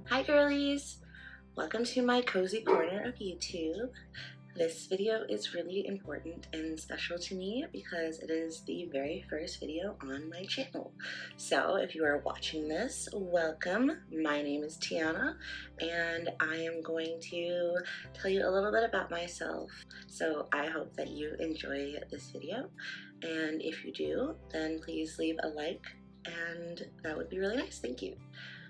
Hi girlies! Welcome to my cozy corner of YouTube. This video is really important and special to me because it is the very first video on my channel. So if you are watching this, welcome. My name is Tiana and I am going to tell you a little bit about myself. So I hope that you enjoy this video, and if you do, then please leave a like and that would be really nice. Thank you.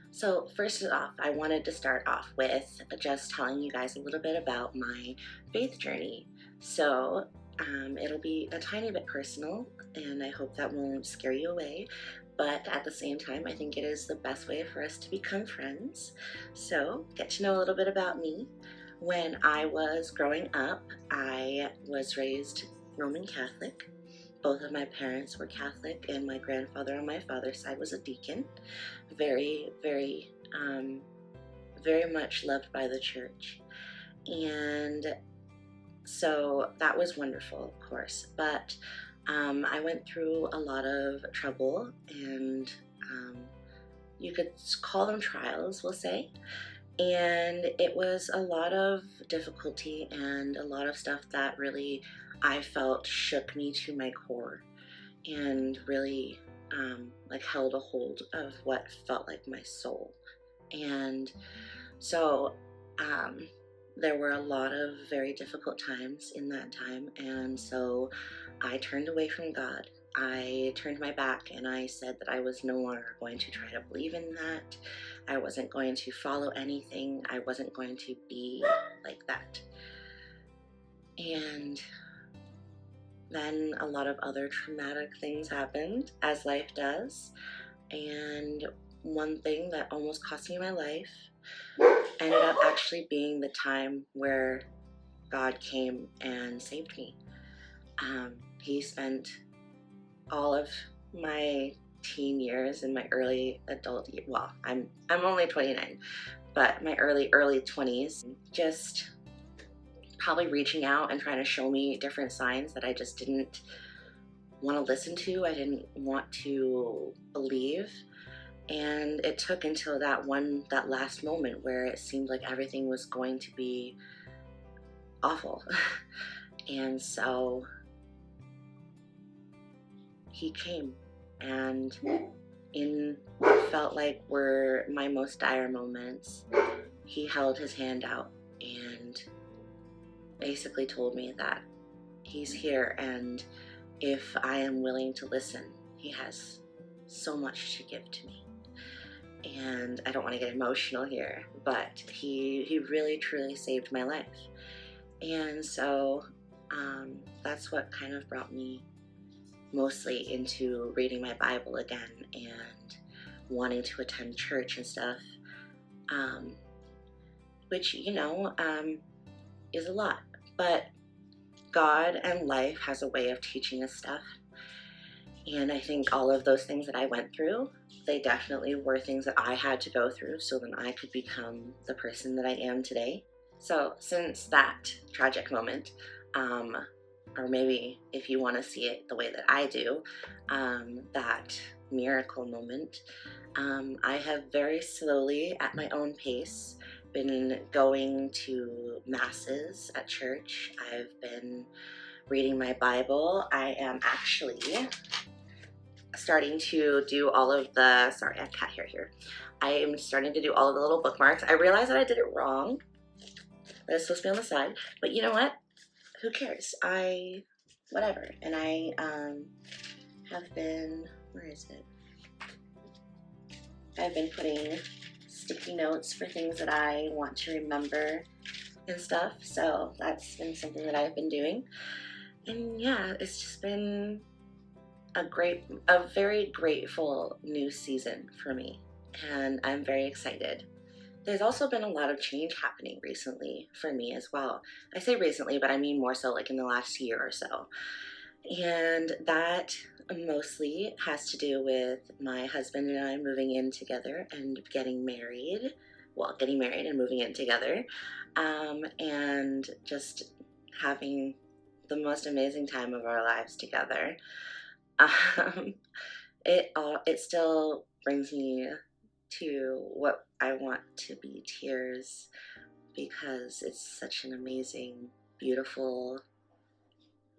So first off, I wanted to start off with just telling you guys a little bit about my faith journey. So it'll be a tiny bit personal, and I hope that won't scare you away. But at the same time, I think it is the best way for us to become friends. So get to know a little bit about me. When I was growing up, I was raised Roman Catholic. Both of my parents were Catholic, and my grandfather on my father's side was a deacon. Very, very much loved by the church. And so that was wonderful, of course. But I went through a lot of trouble, and you could call them trials, we'll say. And it was a lot of difficulty and a lot of stuff that really I felt shook me to my core and really like held a hold of what felt like my soul. And so there were a lot of very difficult times in that time, and so I turned away from God. I turned my back and I said that I was no longer going to try to believe in that. I wasn't going to follow anything. I wasn't going to be like that. And then a lot of other traumatic things happened, as life does. And one thing that almost cost me my life ended up actually being the time where God came and saved me. He spent all of my teen years and my early adult years, well, I'm only 29, but my early 20s, just probably reaching out and trying to show me different signs that I just didn't want to listen to. I didn't want to believe. And it took until that last moment where it seemed like everything was going to be awful. And so he came, and in what felt like were my most dire moments, he held his hand out and basically told me that he's here, and if I am willing to listen, he has so much to give to me. And I don't want to get emotional here, but he really truly saved my life. And so that's what kind of brought me mostly into reading my Bible again and wanting to attend church and stuff, which, you know, is a lot. But God and life has a way of teaching us stuff. And I think all of those things that I went through, they definitely were things that I had to go through so then I could become the person that I am today. So since that tragic moment, or maybe if you want to see it the way that I do, that miracle moment, I have very slowly, at my own pace, been going to masses at church. I've been reading my Bible. I am actually starting to do all of the, sorry, I have cat hair here. I am starting to do all of the little bookmarks. I realized that I did it wrong. That it's supposed to be on the side, but you know what? Who cares? Whatever. And I have been, where is it? I've been putting sticky notes for things that I want to remember and stuff. So that's been something that I've been doing. And yeah, it's just been a very grateful new season for me. And I'm very excited. There's also been a lot of change happening recently for me as well. I say recently, but I mean more so like in the last year or so. And that mostly has to do with my husband and I moving in together and getting married. Well, getting married and moving in together. And just having the most amazing time of our lives together. It still brings me to what I want to be tears because it's such an amazing, beautiful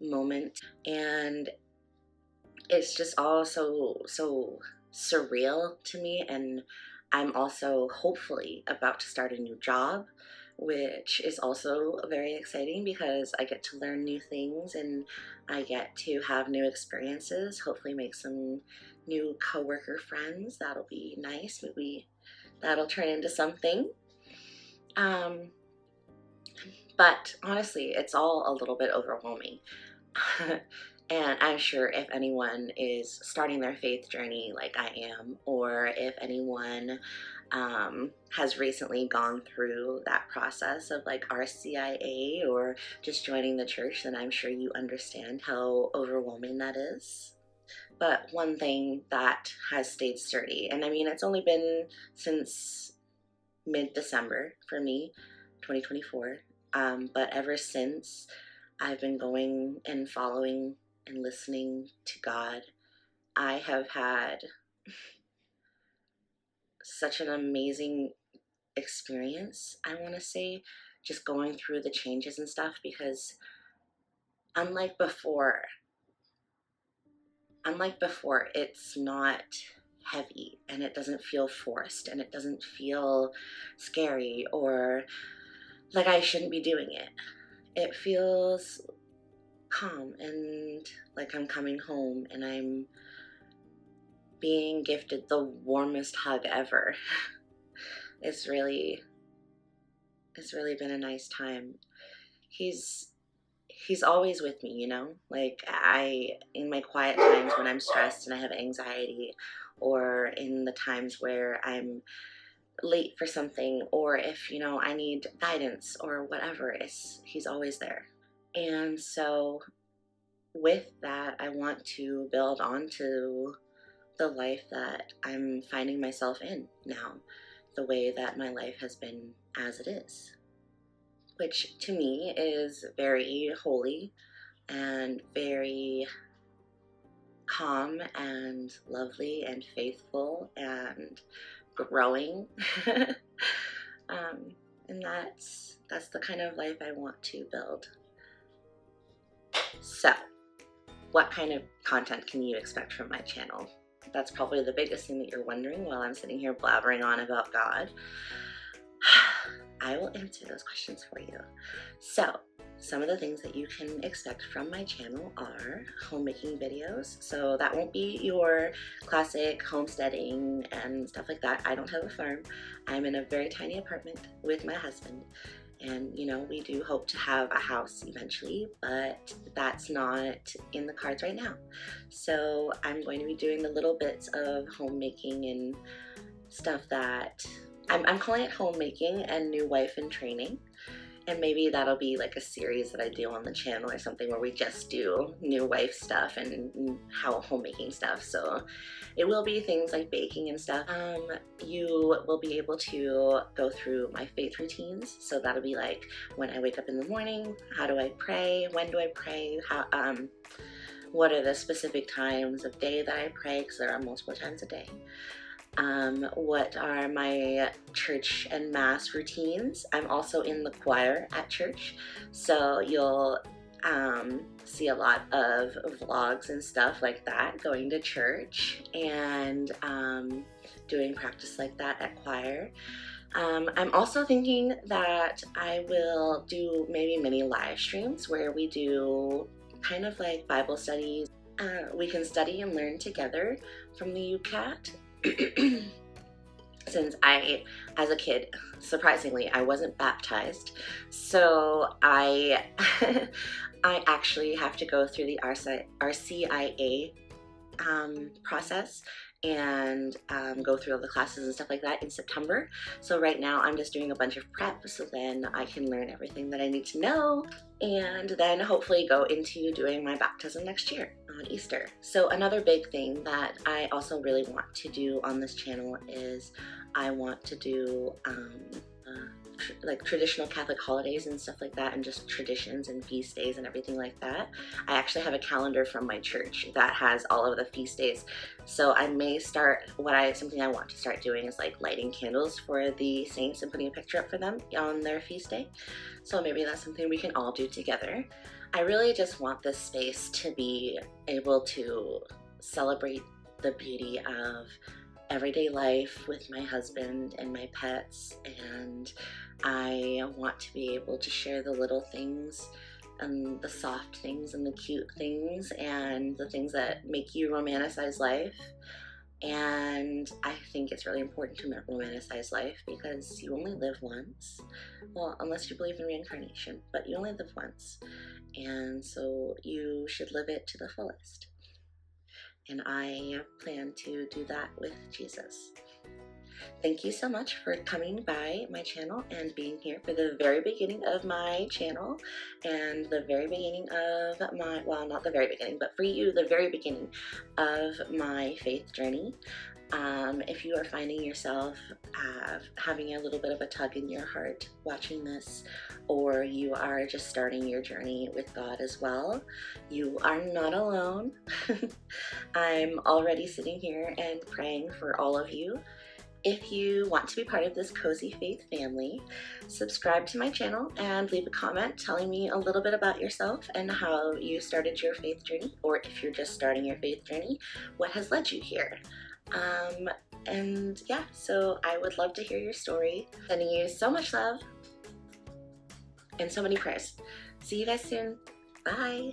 moment, and it's just all so surreal to me. And I'm also hopefully about to start a new job, which is also very exciting because I get to learn new things and I get to have new experiences, hopefully make some new coworker friends. That'll be nice. Maybe that'll turn into something. But honestly, it's all a little bit overwhelming. And I'm sure if anyone is starting their faith journey like I am, or if anyone has recently gone through that process of like RCIA or just joining the church, then I'm sure you understand how overwhelming that is. But one thing that has stayed sturdy, and I mean, it's only been since mid-December for me, 2024, but ever since I've been going and following and listening to God, I have had such an amazing experience, I want to say, just going through the changes and stuff, because unlike before, it's not heavy and it doesn't feel forced and it doesn't feel scary or like I shouldn't be doing it. It feels calm and like I'm coming home and I'm being gifted the warmest hug ever. It's really been a nice time. He's always with me, you know? Like in my quiet times when I'm stressed and I have anxiety, or in the times where I'm late for something, or if, you know, I need guidance or whatever, he's always there. And so with that, I want to build onto the life that I'm finding myself in now, the way that my life has been as it is, which to me is very holy and very calm and lovely and faithful and growing. And that's the kind of life I want to build. So, what kind of content can you expect from my channel? That's probably the biggest thing that you're wondering while I'm sitting here blabbering on about God. I will answer those questions for you. So, some of the things that you can expect from my channel are homemaking videos. So that won't be your classic homesteading and stuff like that. I don't have a farm. I'm in a very tiny apartment with my husband. And, you know, we do hope to have a house eventually, but that's not in the cards right now. So I'm going to be doing the little bits of homemaking and stuff that I'm calling it homemaking and new wife in training. And maybe that'll be like a series that I do on the channel or something where we just do new wife stuff and how homemaking stuff. So it will be things like baking and stuff. You will be able to go through my faith routines. So that'll be like when I wake up in the morning, how do I pray? When do I pray? What are the specific times of day that I pray? Because there are multiple times a day. What are my church and mass routines? I'm also in the choir at church, so you'll see a lot of vlogs and stuff like that, going to church and doing practice like that at choir. I'm also thinking that I will do maybe mini live streams where we do kind of like Bible studies. We can study and learn together from the UCAT. Since as a kid, surprisingly, I wasn't baptized, so I actually have to go through the RCIA process and go through all the classes and stuff like that in September. So right now I'm just doing a bunch of prep so then I can learn everything that I need to know and then hopefully go into doing my baptism next year on Easter. So another big thing that I also really want to do on this channel is I want to do like traditional Catholic holidays and stuff like that, and just traditions and feast days and everything like that, I actually have a calendar from my church that has all of the feast days. So I may start, something I want to start doing is like lighting candles for the saints and putting a picture up for them on their feast day. So maybe that's something we can all do together. I really just want this space to be able to celebrate the beauty of everyday life with my husband and my pets, and I want to be able to share the little things and the soft things and the cute things and the things that make you romanticize life. And I think it's really important to romanticize life because you only live once. Well, unless you believe in reincarnation, but you only live once, and so you should live it to the fullest. And I plan to do that with Jesus. Thank you so much for coming by my channel and being here for the very beginning of my channel and the very beginning of my, well, not the very beginning, but for you, the very beginning of my faith journey. If you are finding yourself having a little bit of a tug in your heart watching this, or you are just starting your journey with God as well, you are not alone. I'm already sitting here and praying for all of you. If you want to be part of this cozy faith family, subscribe to my channel and leave a comment telling me a little bit about yourself and how you started your faith journey, or if you're just starting your faith journey, what has led you here. And yeah, so I would love to hear your story. Sending you so much love and so many prayers. See you guys soon. Bye.